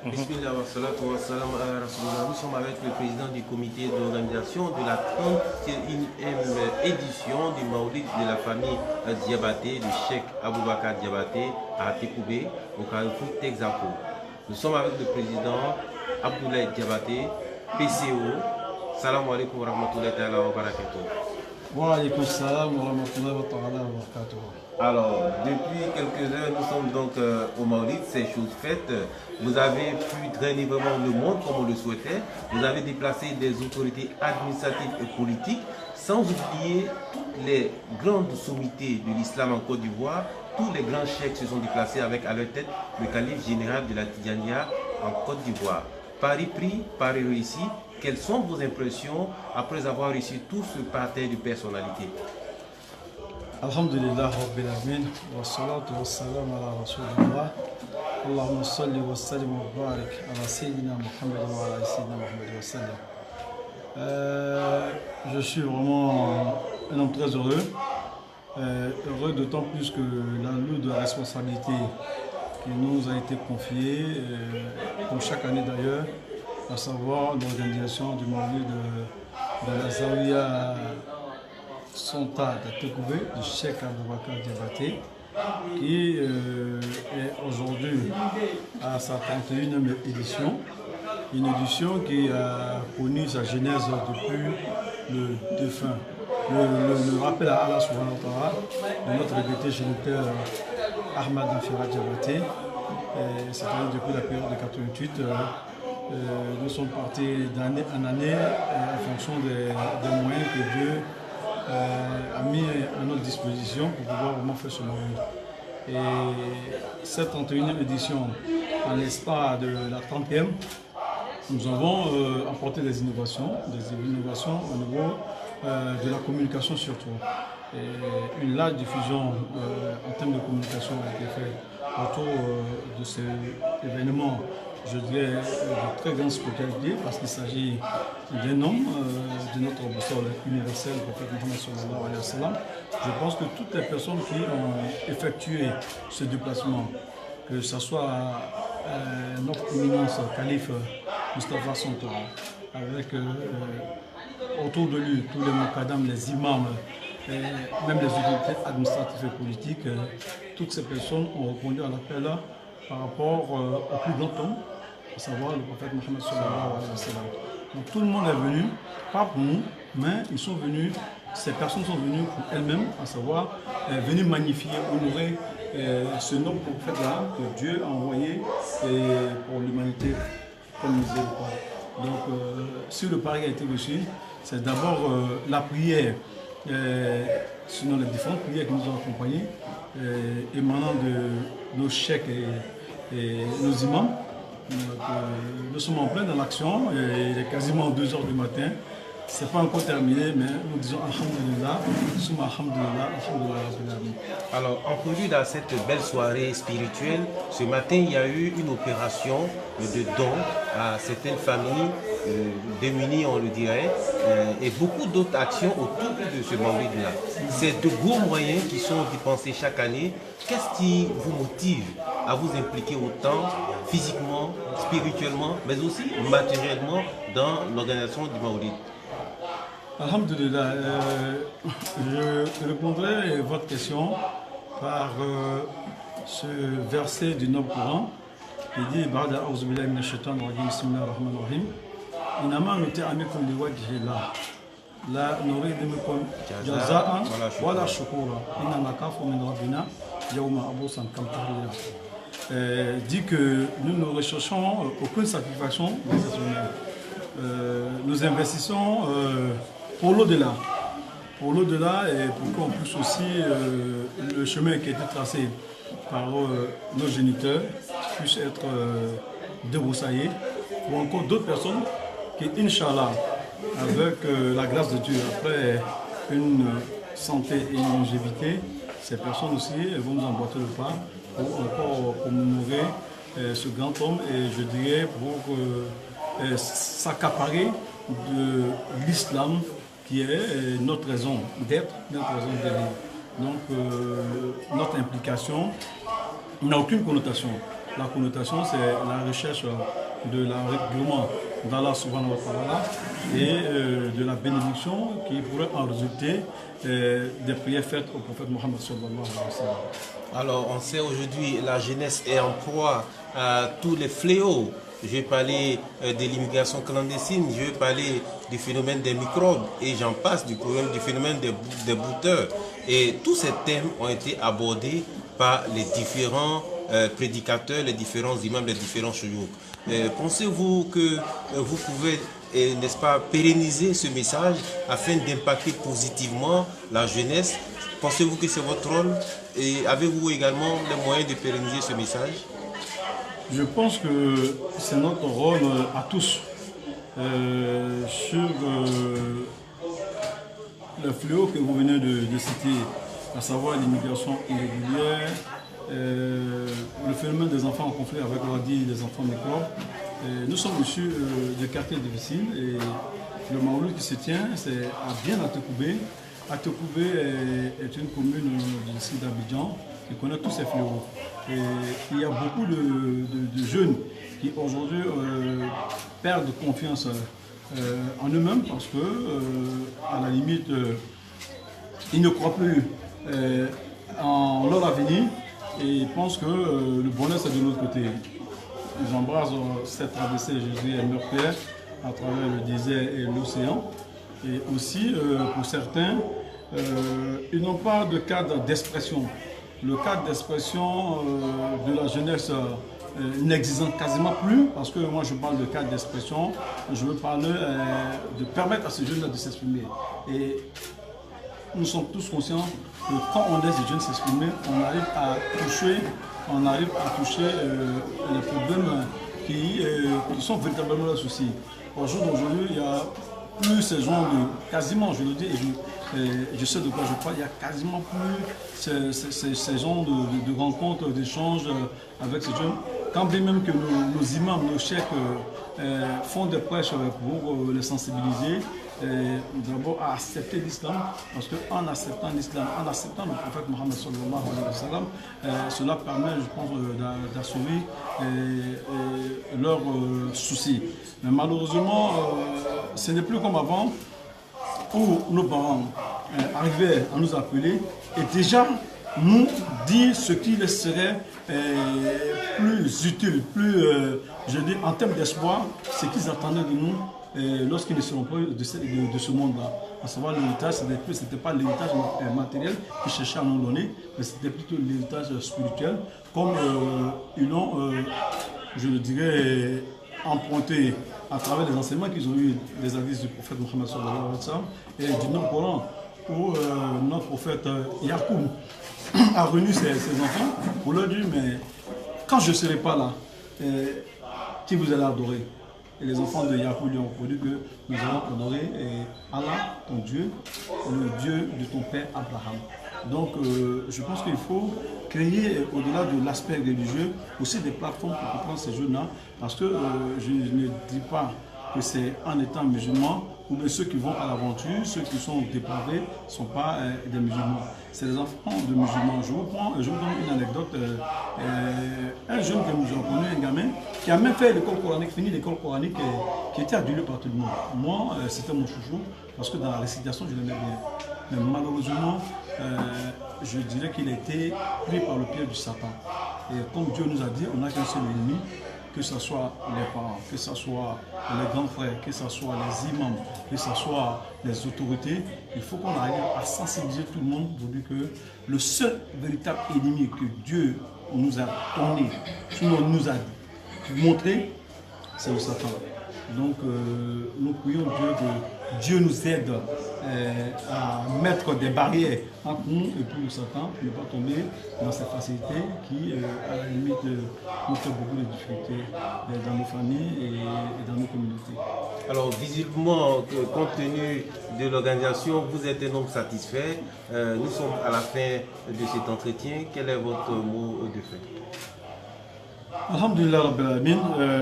Bismillah wa salatu wa salam ala Rasulullah. Nous sommes avec le président du comité d'organisation de la 31e édition du Maoulid de la famille Diabaté, du Cheikh Aboubakar Diabaté à Tekoubé, au Carrefour Texaco. Nous sommes avec le président Abdoulaye Diabaté, PCO. Salam alaikum wa rahmatullahi wa barakatuh. Wa alaikum salam wa rahmatullahi wa barakatuh. Alors, depuis quelques heures, nous sommes donc au Maoulid, c'est chose faite. Vous avez pu drainer vraiment le monde comme on le souhaitait. Vous avez déplacé des autorités administratives et politiques, sans oublier toutes les grandes sommités de l'islam en Côte d'Ivoire. Tous les grands cheikhs se sont déplacés avec à leur tête le calife général de la Tidjania en Côte d'Ivoire. Paris pris, Paris réussi. Quelles sont vos impressions après avoir reçu tout ce parterre de personnalités? Alhamdulillah Rabbil Alamin, wa salatu wa salam ala Rasulullah. Allahumma salli wa sallim wa barik ala Sayyidina Muhammad wa ala Sayyidina Muhammad wa sallam. Je suis vraiment un homme très heureux. Heureux d'autant plus que la lourde responsabilité qui nous a été confiée, comme chaque année d'ailleurs, à savoir l'organisation du Maoulid de la Zawiya Sonta de Tekoubé, du Cheikh Aboubakar Diabaté, qui est aujourd'hui à sa 31e édition. Une édition qui a connu sa genèse depuis le défunt. Le rappel à Allah subhanahu wa ta'ala de notre regretté géniteur Ahmad Nfira Diabaté, c'est-à-dire depuis la période de 88. Nous sommes partis d'année en année en fonction des moyens que Dieu a mis à notre disposition pour pouvoir vraiment faire ce moment. Et cette 31e édition, en l'espace de la 30e, nous avons apporté des innovations au niveau de la communication surtout. Et une large diffusion en termes de communication a été faite autour de cet événement, je dirais, de très grande spécialité, parce qu'il s'agit d'un homme de notre boussole universelle, le prophète Mohammed sallallahu alayhi wa sallam. Je pense que toutes les personnes qui ont effectué ce déplacement, que ce soit notre éminence calife Moustapha Sonta, avec autour de lui tous les mokadam, les imams, même les autorités administratives et politiques, toutes ces personnes ont répondu à l'appel par rapport au plus grand homme, à savoir le prophète Mohammed sallallahu alayhi wa sallam. Donc tout le monde est venu, pas pour nous, mais ils sont venus, ces personnes sont venues pour elles-mêmes, à savoir venir magnifier, honorer ce noble prophète-là que Dieu a envoyé pour l'humanité comme miséricorde. Donc si le pari a été reçu, c'est d'abord la prière, sinon les différentes prières qui nous ont accompagnés, émanant de nos cheikhs et nos imams. Nous sommes en plein dans l'action, il est quasiment 2 h du matin. Ce n'est pas encore terminé, mais nous disons Alhamdulillah, Souma Alhamdulillah, Alhamdulillah. Alors, en prélude à cette belle soirée spirituelle, ce matin, il y a eu une opération de don à certaines familles démunies, on le dirait, et beaucoup d'autres actions autour de ce Maoulid-là. C'est de gros moyens qui sont dépensés chaque année. Qu'est-ce qui vous motive à vous impliquer autant physiquement, spirituellement, mais aussi matériellement dans l'organisation du Maoulid? Alhamdulillah, je répondrai à votre question par ce verset du Noble Coran qui dit Ba'da a'udhu billahi minash shaitanir rajim, bismillahir rahmanir rahim, innama nut'imukum liwajhillah la nuridu minkum jaza'an wala shukura inna nakhafu min rabbina yawman abusan kamtariyah. Dit que nous ne recherchons aucune satisfaction des êtres humains. Nous investissons pour l'au-delà. Pour l'au-delà et pour qu'on puisse aussi le chemin qui a été tracé par nos géniteurs puisse être débroussaillé pour encore d'autres personnes qui, Inch'Allah, avec la grâce de Dieu, après une santé et une longévité, ces personnes aussi vont nous emboîter le pas pour encore commémorer ce grand homme et je dirais pour s'accaparer de l'islam qui est notre raison d'être, notre raison de vivre. Donc notre implication n'a aucune connotation. la connotation, c'est la recherche de la règlement d'Allah subhanahu wa ta'ala et de la bénédiction qui pourrait en résulter des prières faites au prophète Mohammed sallallahu alayhi wa sallam. Alors, on sait aujourd'hui la jeunesse est en proie à tous les fléaux. Je vais parler de l'immigration clandestine, je vais parler du phénomène des microbes et j'en passe du problème du phénomène des bouteurs. Et tous ces thèmes ont été abordés par les différents prédicateurs, les différents imams, les différents chouyouk. Pensez-vous que vous pouvez, n'est-ce pas, pérenniser ce message afin d'impacter positivement la jeunesse? Pensez-vous que c'est votre rôle? Et avez-vous également les moyens de pérenniser ce message? Je pense que c'est notre rôle à tous sur le fléau que vous venez de citer, à savoir l'immigration irrégulière, le phénomène des enfants en conflit avec l'ordi, des enfants microbes. Nous sommes issus de quartiers difficiles et le Maouloud qui se tient, c'est à bien Atekoubé. Atekoubé est une commune du sud d'Abidjan qui connaît tous ces fléaux. Et il y a beaucoup de jeunes qui aujourd'hui perdent confiance en eux-mêmes parce que, à la limite, ils ne croient plus en leur avenir et ils pensent que le bonheur c'est de l'autre côté. Ils embrassent cette traversée, je dirais, meurtrière à travers le désert et l'océan. Et aussi, pour certains, ils n'ont pas de cadre d'expression. Le cadre d'expression de la jeunesse n'existe quasiment plus, parce que moi je parle de cadre d'expression, je veux parler de permettre à ces jeunes de s'exprimer. Et nous sommes tous conscients que quand on laisse les jeunes s'exprimer, on arrive à toucher les problèmes qui sont véritablement leurs soucis. Aujourd'hui, il y a plus ces gens de, quasiment, je le dis, et je sais de quoi je parle, il n'y a quasiment plus ces gens de rencontres, d'échanges avec ces jeunes. Quand bien même que nos imams, nos cheikhs font des prêches pour les sensibiliser, d'abord à accepter l'islam, parce qu'en acceptant l'islam, en acceptant le prophète Mohammed sallallahu alayhi wa sallam, cela permet, je pense, d'assurer leurs soucis. Mais malheureusement, ce n'est plus comme avant, où nos parents arrivaient à nous appeler et déjà nous dire ce qui leur serait plus utile, plus, je dis, en termes d'espoir, ce qu'ils attendaient de nous lorsqu'ils ne seront pas de ce monde-là. À savoir l'héritage, ce n'était pas l'héritage matériel qu'ils cherchaient à nous donner, mais c'était plutôt l'héritage spirituel, comme ils l'ont, je le dirais, emprunté à travers les enseignements qu'ils ont eu des hadiths du prophète Mohammed sallallahu alayhi wa sallam et du Coran, où notre prophète Yacoub a réuni ses enfants pour leur dire, mais quand je ne serai pas là, qui vous allez adorer? Et les enfants de Yacoub lui ont répondu que nous allons adorer Allah, ton Dieu, le Dieu de ton père Abraham. Donc je pense qu'il faut créer, au-delà de l'aspect religieux, aussi des plateformes pour comprendre ces jeunes-là, parce que je ne dis pas que c'est en étant musulman, ou bien ceux qui vont à l'aventure, ceux qui sont dépravés, ne sont pas des musulmans. C'est des enfants de musulmans. Je vous donne une anecdote. Un jeune que nous avons connu, un gamin, qui a même fait l'école coranique, fini l'école coranique, qui était adulé par tout le monde. Moi, c'était mon chouchou, parce que dans la récitation, je l'aimais bien. Mais malheureusement, je dirais qu'il a été pris par le pied du Satan. Et comme Dieu nous a dit, on n'a qu'un seul ennemi, que ce soit les parents, que ce soit les grands frères, que ce soit les imams, que ce soit les autorités. Il faut qu'on arrive à sensibiliser tout le monde pour dire que le seul véritable ennemi que Dieu nous a donné, nous a montré, c'est le Satan. Donc nous prions Dieu que Dieu nous aide à mettre des barrières entre nous et puis le Satan, pour ne pas tomber dans cette facilité qui, à la limite, nous fait beaucoup de difficultés dans nos familles et dans nos communautés. Alors, visiblement, compte tenu de l'organisation, vous êtes un homme satisfait. Nous sommes à la fin de cet entretien. Quel est votre mot de fin? Alhamdulillah Rabbil Alamin,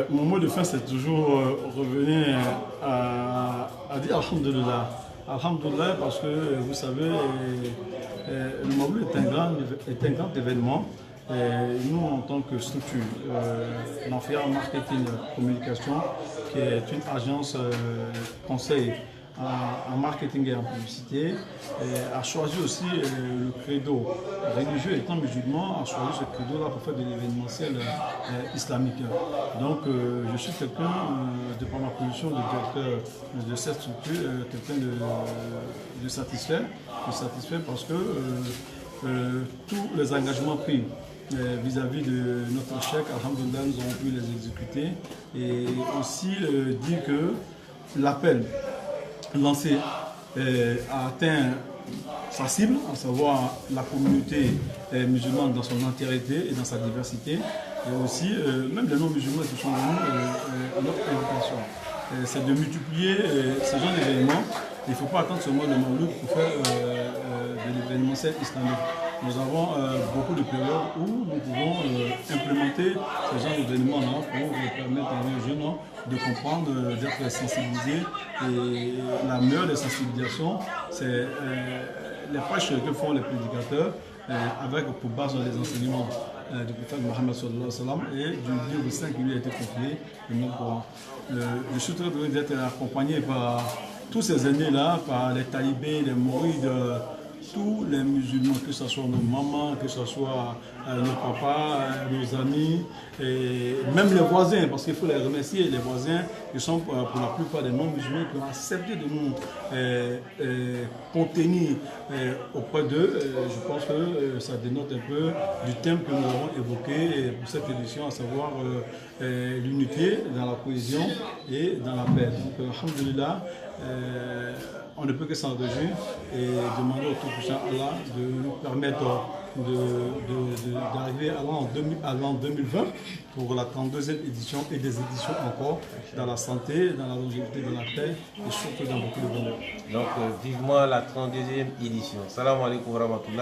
mon mot de fin c'est toujours revenir à dire Alhamdulillah. Alhamdulillah parce que vous savez, le Maouloud est un grand événement Nous, en tant que structure, l'Amphia Marketing Communication, qui est une agence conseil en marketing et en publicité, a choisi aussi le credo religieux, étant musulman, a choisi ce credo-là pour faire de l'événementiel islamique. Donc je suis quelqu'un, de par ma position de directeur de cette structure, quelqu'un de satisfait parce que tous les engagements pris vis-à-vis de notre chèque, alhamdoulilah, nous avons pu les exécuter, et aussi dire que l'appel lancé a atteint sa cible, à savoir la communauté musulmane dans son entièreté et dans sa diversité, et aussi même les non-musulmans qui sont venus à notre invitation. C'est de multiplier ce genre d'événements. Il ne faut pas attendre seulement le Mawlid pour faire de l'événementiel islamique. Nous avons beaucoup de périodes où nous pouvons implémenter ce genre d'événements-là pour permettre aux jeunes de comprendre, d'être sensibilisés. Et la meilleure des sensibilisations, c'est les prêches que font les prédicateurs avec pour base les enseignements du prophète Mohammed sallallahu alayhi wa sallam et du livre saint qui lui a été confié, le Coran. Je suis très heureux d'être accompagné par tous ces aînés-là, par les talibés, les mourides, tous les musulmans, que ce soit nos mamans, que ce soit nos papas, nos amis, et même les voisins, parce qu'il faut les remercier, les voisins qui sont pour la plupart des non-musulmans qui ont accepté de nous contenir auprès d'eux. Je pense que ça dénote un peu du thème que nous avons évoqué pour cette édition, à savoir l'unité dans la cohésion et dans la paix. Donc, alhamdoulilah, on ne peut que s'en réjouir et demander au Tout-Puissant Allah de nous permettre d'arriver à l'an 2020 pour la 32e édition et des éditions encore dans la santé, dans la longévité, dans la paix et surtout dans beaucoup de bonheur. Donc vivement la 32e édition. Salam alaikum wa rahmatullah.